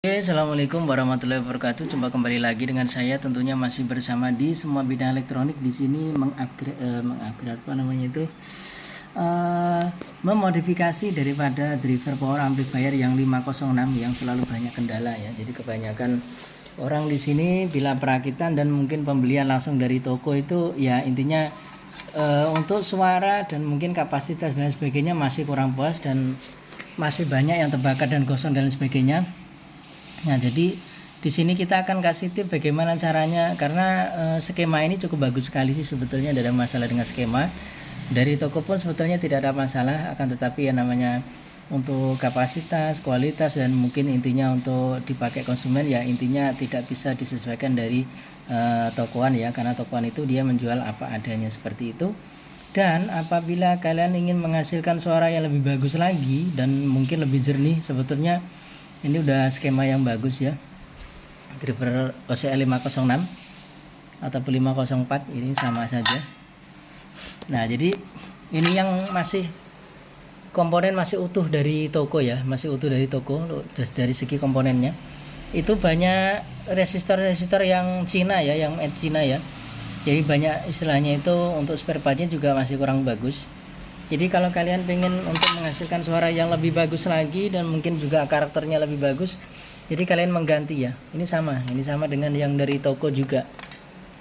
Assalamualaikum warahmatullahi wabarakatuh. Jumpa kembali lagi dengan saya, tentunya masih bersama di semua bidang elektronik. Di sini memodifikasi daripada driver power amplifier yang 506 yang selalu banyak kendala ya. Jadi kebanyakan orang di sini bila perakitan dan mungkin pembelian langsung dari toko itu ya intinya untuk suara dan mungkin kapasitas dan sebagainya masih kurang puas dan masih banyak yang terbakar dan gosong dan sebagainya. Nah, jadi di sini kita akan kasih tip bagaimana caranya, karena skema ini cukup bagus sekali sih sebetulnya, tidak ada masalah dengan skema. Dari toko pun sebetulnya tidak ada masalah, akan tetapi ya namanya untuk kapasitas, kualitas dan mungkin intinya untuk dipakai konsumen ya intinya tidak bisa disesuaikan dari tokoan ya, karena tokoan itu dia menjual apa adanya seperti itu. Dan apabila kalian ingin menghasilkan suara yang lebih bagus lagi dan mungkin lebih jernih, sebetulnya ini udah skema yang bagus ya, driver OCL 506 ataupun 504 ini sama saja. Nah, jadi ini yang masih komponen masih utuh dari toko ya, masih utuh dari toko dari segi komponennya. Itu banyak resistor yang Cina ya, yang made Cina ya. Jadi banyak istilahnya itu untuk spare partnya juga masih kurang bagus. Jadi kalau kalian pengen untuk menghasilkan suara yang lebih bagus lagi dan mungkin juga karakternya lebih bagus, jadi kalian mengganti ya. Ini sama dengan yang dari toko juga.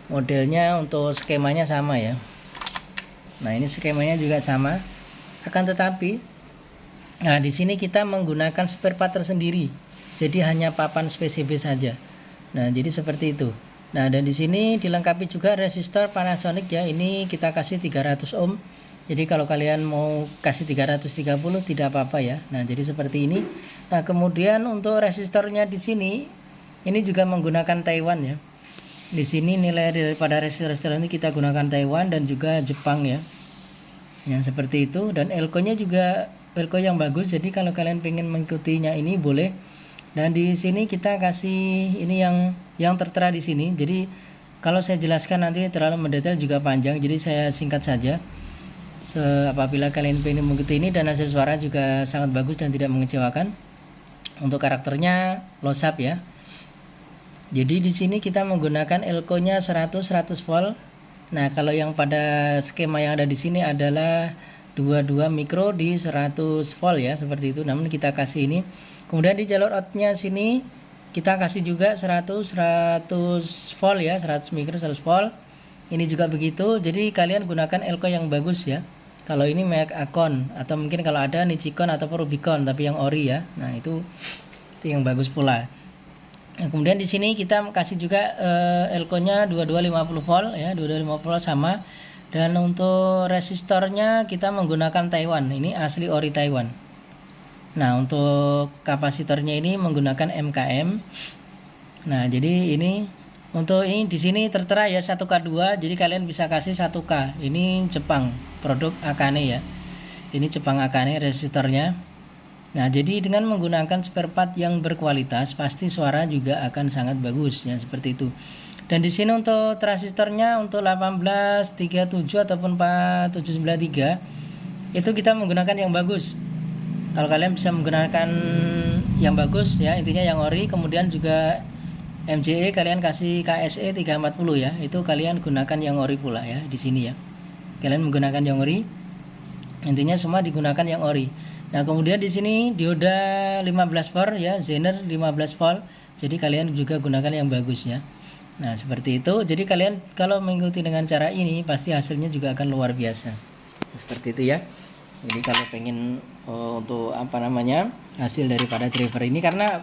Modelnya untuk skemanya sama ya. Nah, ini skemanya juga sama. Akan tetapi nah di sini kita menggunakan spare part tersendiri. Jadi hanya papan spesifik saja. Nah, jadi seperti itu. Nah, dan di sini dilengkapi juga resistor Panasonic ya. Ini kita kasih 300 ohm. Jadi kalau kalian mau kasih 330 tidak apa-apa ya. Nah, jadi seperti ini. Nah, kemudian untuk resistornya di sini ini juga menggunakan Taiwan ya. Di sini nilai daripada resistor ini kita gunakan Taiwan dan juga Jepang ya. Yang seperti itu, dan elko-nya juga elko yang bagus. Jadi kalau kalian pengen mengikutinya ini boleh. Dan di sini kita kasih ini yang tertera di sini. Jadi kalau saya jelaskan nanti terlalu mendetail juga panjang. Jadi saya singkat saja. Apabila kalian ingin mengikuti ini dan hasil suara juga sangat bagus dan tidak mengecewakan. Untuk karakternya low sub ya. Jadi di sini kita menggunakan elko-nya 100 volt. Nah, kalau yang pada skema yang ada di sini adalah 22 mikro di 100 volt ya, seperti itu. Namun kita kasih ini. Kemudian di jalur outnya sini kita kasih juga 100 volt ya, 100 mikro 100 volt. Ini juga begitu. Jadi kalian gunakan elko yang bagus ya. Kalau ini merek Akon atau mungkin kalau ada Nichicon ataupun Rubicon tapi yang ori ya. Nah, itu yang bagus pula. Nah, kemudian di sini kita kasih juga elko-nya 2250 volt ya, 2250 volt sama. Dan untuk resistornya kita menggunakan Taiwan. Ini asli ori Taiwan. Nah, untuk kapasitornya ini menggunakan MKM. Nah, jadi ini untuk ini di sini tertera ya 1K2, jadi kalian bisa kasih 1K. Ini Jepang, produk Akane ya. Ini Jepang Akane resistornya. Nah, jadi dengan menggunakan spare part yang berkualitas, pasti suara juga akan sangat bagus ya, seperti itu. Dan di sini untuk transistornya untuk 1837 ataupun 4793 itu kita menggunakan yang bagus. Kalau kalian bisa menggunakan yang bagus ya, intinya yang ori, kemudian juga MJE kalian kasih KSE 340 ya. Itu kalian gunakan yang ori pula ya di sini ya. Kalian menggunakan yang ori. Intinya semua digunakan yang ori. Nah, kemudian di sini dioda 15 volt ya, Zener 15 volt. Jadi kalian juga gunakan yang bagus ya. Nah, seperti itu. Jadi kalian kalau mengikuti dengan cara ini pasti hasilnya juga akan luar biasa. Seperti itu ya. Jadi kalau pengen untuk hasil daripada driver ini, karena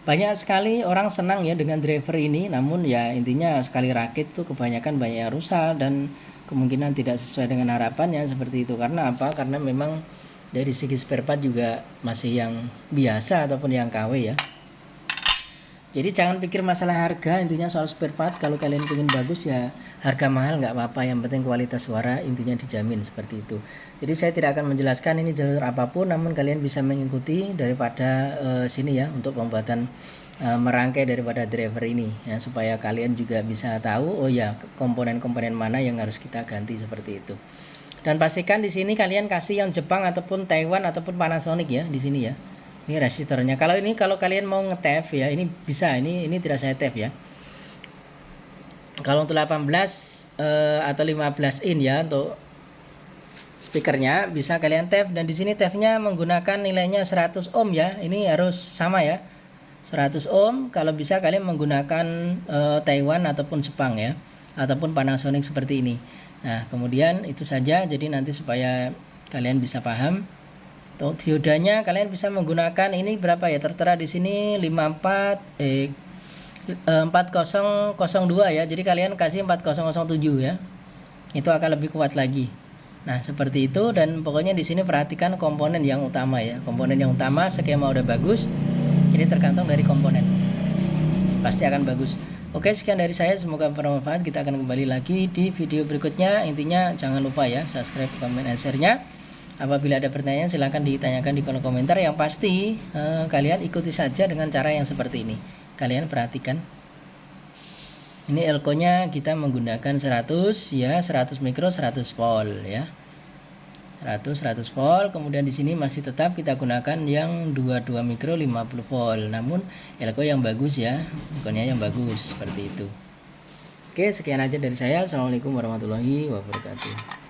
banyak sekali orang senang ya dengan driver ini, namun ya intinya sekali rakit tuh kebanyakan banyak yang rusak dan kemungkinan tidak sesuai dengan harapannya seperti itu. Karena apa? Karena memang dari segi spare part juga masih yang biasa ataupun yang KW ya. Jadi jangan pikir masalah harga, intinya soal spare part. Kalau kalian pengen bagus ya harga mahal nggak apa-apa, yang penting kualitas suara intinya dijamin seperti itu. Jadi saya tidak akan menjelaskan ini jalur apapun, namun kalian bisa mengikuti daripada sini ya untuk pembuatan merangkai daripada driver ini ya, supaya kalian juga bisa tahu oh ya komponen-komponen mana yang harus kita ganti seperti itu. Dan pastikan di sini kalian kasih yang Jepang ataupun Taiwan ataupun Panasonic ya di sini ya. Ini resistornya. Kalau kalian mau nge-tap ya, ini bisa. Ini tidak saya tap ya. Kalau untuk 18 atau 15 in ya, untuk speakernya bisa kalian tap, dan di sini tapnya menggunakan nilainya 100 ohm ya. Ini harus sama ya. 100 ohm. Kalau bisa kalian menggunakan Taiwan ataupun Jepang ya, ataupun Panasonic seperti ini. Nah, kemudian itu saja. Jadi nanti supaya kalian bisa paham. Untuk diodanya kalian bisa menggunakan ini berapa ya? Tertera di sini 4002 ya. Jadi kalian kasih 4007 ya. Itu akan lebih kuat lagi. Nah, seperti itu. Dan pokoknya di sini perhatikan komponen yang utama ya. Komponen yang utama skema udah bagus. Jadi tergantung dari komponen. Pasti akan bagus. Oke, sekian dari saya, semoga bermanfaat. Kita akan kembali lagi di video berikutnya. Intinya jangan lupa ya, subscribe, komen, dan share-nya. Apabila ada pertanyaan silahkan ditanyakan di kolom komentar. Yang pasti kalian ikuti saja dengan cara yang seperti ini. Kalian perhatikan. Ini elko-nya kita menggunakan 100 ya, 100 mikro 100 volt ya. 100 volt. Kemudian di sini masih tetap kita gunakan yang 22 mikro 50 volt. Namun elko yang bagus ya, elko-nya yang bagus seperti itu. Oke, sekian aja dari saya. Assalamualaikum warahmatullahi wabarakatuh.